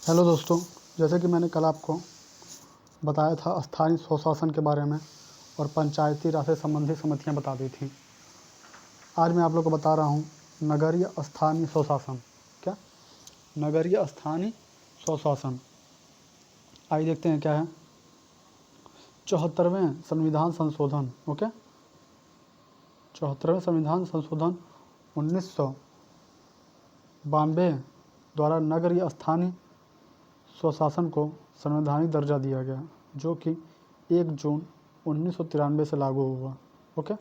Hello दोस्तों, जैसे कि मैंने कल आपको बताया था स्थानीय स्वशासन के बारे में और पंचायती राज से संबंधित समितियां बता दी थी। आज मैं आप लोग को बता रहा हूं नगरीय स्थानीय स्वशासन। क्या नगरीय स्थानीय स्वशासन? आइए देखते हैं क्या है। 74वें संविधान संशोधन। ओके, 74वें संविधान संशोधन 1992 द्वारा नगरीय स्थानीय स्वशासन को संवैधानिक दर्जा दिया गया, जो कि 1 जून 1993 से लागू हुआ। ओके,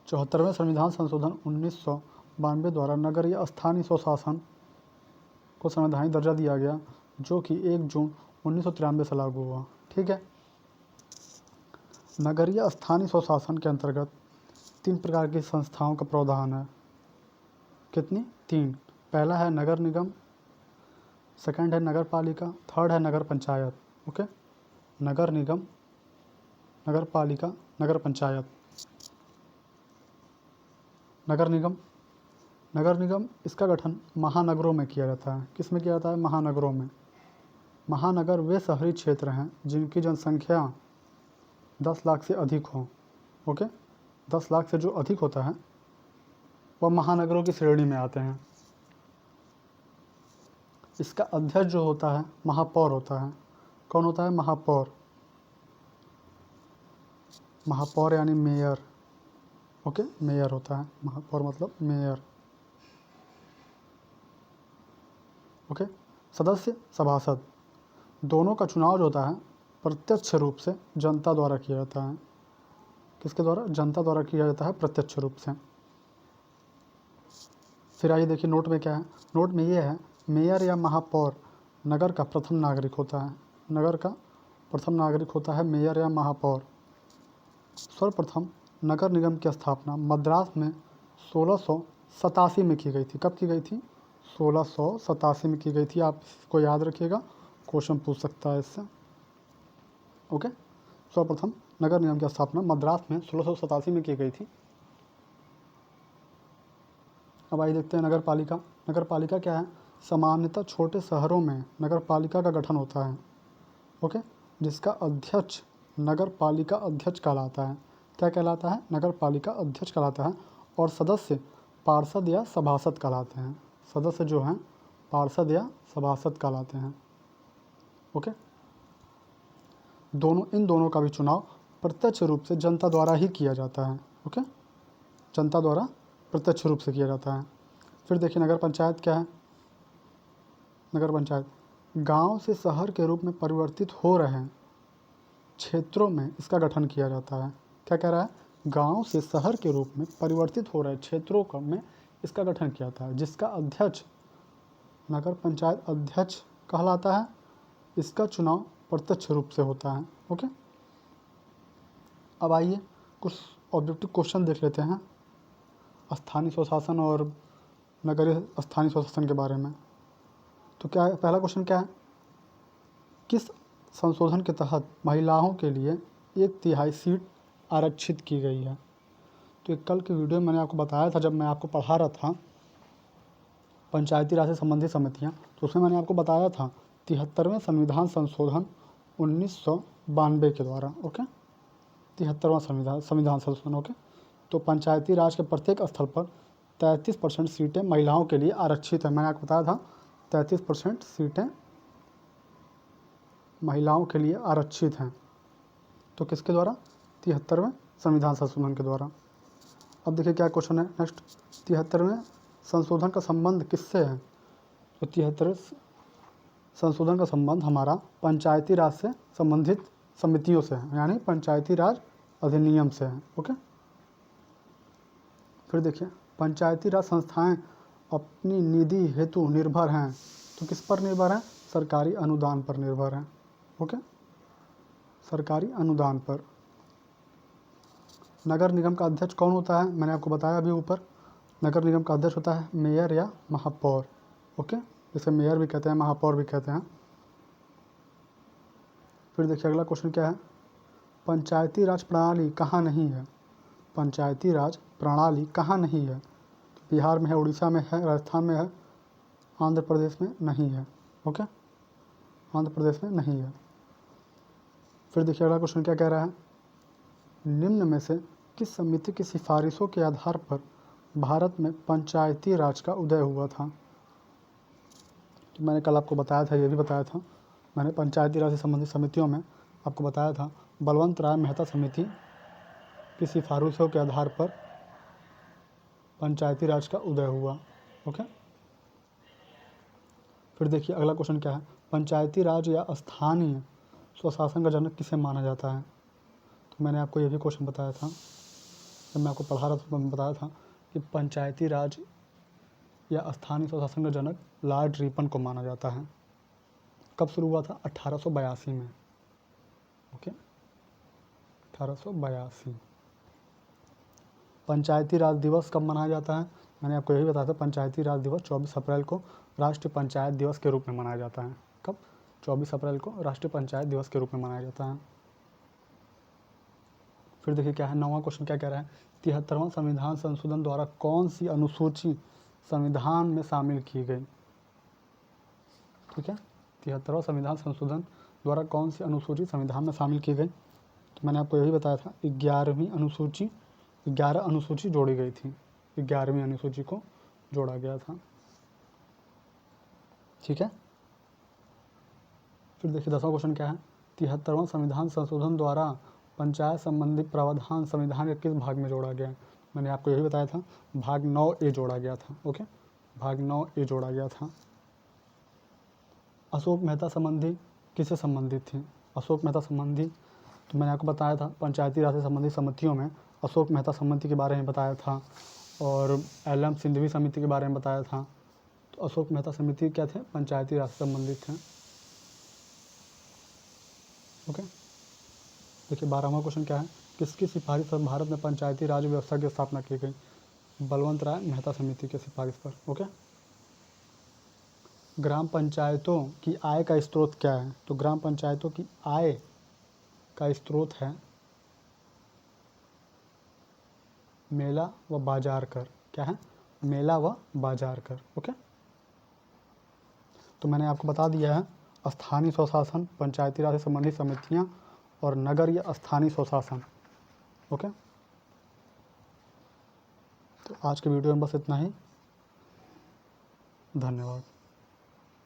74वें संविधान संशोधन 1992 द्वारा नगरीय स्थानीय स्वशासन को संवैधानिक दर्जा दिया गया, जो कि 1 जून 1993 से लागू हुआ। ठीक है। नगरीय स्थानीय स्वशासन के अंतर्गत 3 प्रकार की संस्थाओं का प्रावधान है। कितनी? 3। पहला है नगर निगम, सेकंड है नगर पालिका, थर्ड है नगर पंचायत। ओके, नगर निगम, नगर पालिका, नगर पंचायत। नगर निगम, नगर निगम इसका गठन महानगरों में किया जाता है। किस में किया जाता है? महानगरों में। महानगर वे शहरी क्षेत्र हैं जिनकी जनसंख्या 10 लाख से अधिक हो। ओके, 10 लाख से जो अधिक होता है वह महानगरों की श्रेणी में आते हैं। इसका अध्यक्ष जो होता है महापौर होता है। कौन होता है? महापौर। महापौर यानी मेयर। ओके, मेयर होता है महापौर, मतलब मेयर। ओके, सदस्य, सभासद, दोनों का चुनाव जो होता है प्रत्यक्ष रूप से जनता द्वारा किया जाता है। किसके द्वारा? जनता द्वारा किया जाता है प्रत्यक्ष रूप से। फिर आइए देखिए नोट में क्या है। नोट में ये है, मेयर या महापौर नगर का प्रथम नागरिक होता है। नगर का प्रथम नागरिक होता है मेयर या महापौर। सर्वप्रथम नगर निगम की स्थापना मद्रास में 1687 में की गई थी। कब की गई थी? 1687 में की गई थी। आप इसको याद रखिएगा, क्वेश्चन पूछ सकता है इससे। ओके, सर्वप्रथम नगर निगम की स्थापना मद्रास में 1687 में की गई थी। अब आइए देखते हैं नगर पालिका। नगर पालिका क्या है? सामान्यतः छोटे शहरों में नगर पालिका का गठन होता है। ओके, जिसका अध्यक्ष नगर पालिका अध्यक्ष कहलाता है। क्या कहलाता है? नगर पालिका अध्यक्ष कहलाता है। और सदस्य पार्षद या सभासद कहलाते हैं। सदस्य जो हैं पार्षद या सभासद कहलाते हैं। ओके, इन दोनों का भी चुनाव प्रत्यक्ष रूप से जनता द्वारा ही किया जाता है। ओके, जनता द्वारा प्रत्यक्ष रूप से किया जाता है। फिर देखिए नगर पंचायत क्या है? नगर पंचायत गांव से शहर के रूप में परिवर्तित हो रहे क्षेत्रों में इसका गठन किया जाता है। क्या कह रहा है? गांव से शहर के रूप में परिवर्तित हो रहे क्षेत्रों में इसका गठन किया जाता है, जिसका अध्यक्ष नगर पंचायत अध्यक्ष कहलाता है। इसका चुनाव प्रत्यक्ष रूप से होता है। ओके, अब आइए कुछ ऑब्जेक्टिव क्वेश्चन देख लेते हैं स्थानीय स्वशासन और नगरीय स्थानीय स्वशासन के बारे में। तो क्या है? पहला क्वेश्चन क्या है? किस संशोधन के तहत महिलाओं के लिए 1/3 सीट आरक्षित की गई है? तो एक कल की वीडियो में मैंने आपको बताया था, जब मैं आपको पढ़ा रहा था पंचायती राज से संबंधित समितियाँ, तो उसमें मैंने आपको बताया था 73वें संविधान संशोधन 1992 के द्वारा। ओके, 73वां संविधान संशोधन। ओके, तो पंचायती राज के प्रत्येक स्थल पर 33% सीटें महिलाओं के लिए आरक्षित है। मैंने आपको बताया था 33% सीटें महिलाओं के लिए आरक्षित हैं। तो किसके द्वारा? 73वें संविधान संशोधन के द्वारा। अब देखिए क्या क्वेश्चन है नेक्स्ट। 73वें संशोधन का संबंध किससे है? तो 73वें संशोधन का संबंध हमारा पंचायती राज से संबंधित समितियों से है, यानी पंचायती राज अधिनियम से है। ओके, फिर देखिए पंचायती राज संस्थाएं अपनी निधि हेतु निर्भर हैं। तो किस पर निर्भर हैं? सरकारी अनुदान पर निर्भर हैं। ओके, सरकारी अनुदान पर। नगर निगम का अध्यक्ष कौन होता है? मैंने आपको बताया अभी ऊपर। नगर निगम का अध्यक्ष होता है मेयर या महापौर। ओके, जिसे मेयर भी कहते हैं, महापौर भी कहते हैं। फिर देखिए अगला क्वेश्चन क्या है? पंचायती राज प्रणाली कहाँ नहीं है? पंचायती राज प्रणाली कहाँ नहीं है? तो बिहार में है, उड़ीसा में है, राजस्थान में है, आंध्र प्रदेश में नहीं है। ओके, आंध्र प्रदेश में नहीं है। फिर देखिए अगला क्वेश्चन क्या कह रहा है, निम्न में से किस समिति की सिफारिशों के आधार पर भारत में पंचायती राज का उदय हुआ था। तो मैंने कल आपको बताया था, ये भी बताया था मैंने, पंचायती राज से संबंधित समितियों में आपको बताया था बलवंत राय मेहता समिति की सिफारिशों के आधार पर पंचायती राज का उदय हुआ। ओके, फिर देखिए अगला क्वेश्चन क्या है, पंचायती राज या स्थानीय स्वशासन का जनक किसे माना जाता है। तो मैंने आपको ये भी क्वेश्चन बताया था जब मैं आपको पढ़ा रहा था, तो मैं बताया था कि पंचायती राज या स्थानीय स्वशासन का जनक लॉर्ड रिपन को माना जाता है। कब शुरू हुआ था, 1882 में। ओके, 1882। पंचायती राज दिवस कब मनाया जाता है, मैंने आपको यही बताया था, पंचायती राज दिवस 24 अप्रैल को राष्ट्रीय पंचायत दिवस के रूप में मनाया जाता है। कब, 24 अप्रैल को राष्ट्रीय पंचायत दिवस के रूप में मनाया जाता है। फिर देखिए क्या है, 9वां क्वेश्चन क्या कह रहा है, 73वां संविधान संशोधन द्वारा कौन सी अनुसूची संविधान में शामिल की गई। ठीक है, 73वां संविधान संशोधन द्वारा कौन सी अनुसूची संविधान में शामिल की गई। तो मैंने आपको यही बताया था, 11वीं अनुसूची, 11 अनुसूची जोड़ी गई थी, 11वीं अनुसूची को जोड़ा गया था। ठीक है, फिर देखिए 10वां क्वेश्चन क्या है, 73वां संविधान संशोधन द्वारा पंचायत संबंधी प्रावधान संविधान के किस भाग में जोड़ा गया। मैंने आपको यही बताया था, भाग 9A जोड़ा गया था। ओके, भाग 9A जोड़ा गया था। अशोक मेहता संबंधी किससे संबंधित थी, अशोक मेहता संबंधी, तो मैंने आपको बताया था पंचायती राज से संबंधित समितियों में अशोक मेहता समिति के बारे में बताया था, और एल.एम. सिंघवी समिति के बारे में बताया था। तो अशोक मेहता समिति क्या थे, पंचायती राज से संबंधित थे। ओके, देखिए 12वां क्वेश्चन क्या है, किसकी सिफारिश पर भारत में पंचायती राज व्यवस्था की स्थापना की गई। बलवंत राय मेहता समिति की सिफारिश पर। ओके, ग्राम पंचायतों की आय का स्रोत क्या है। तो ग्राम पंचायतों की आय का स्रोत है मेला व बाजार कर। क्या है, मेला व बाजार कर। ओके, तो मैंने आपको बता दिया है स्थानीय स्वशासन, पंचायती राज से संबंधित समितियां और नगर या स्थानीय स्वशासन। ओके, तो आज के वीडियो में बस इतना ही। धन्यवाद।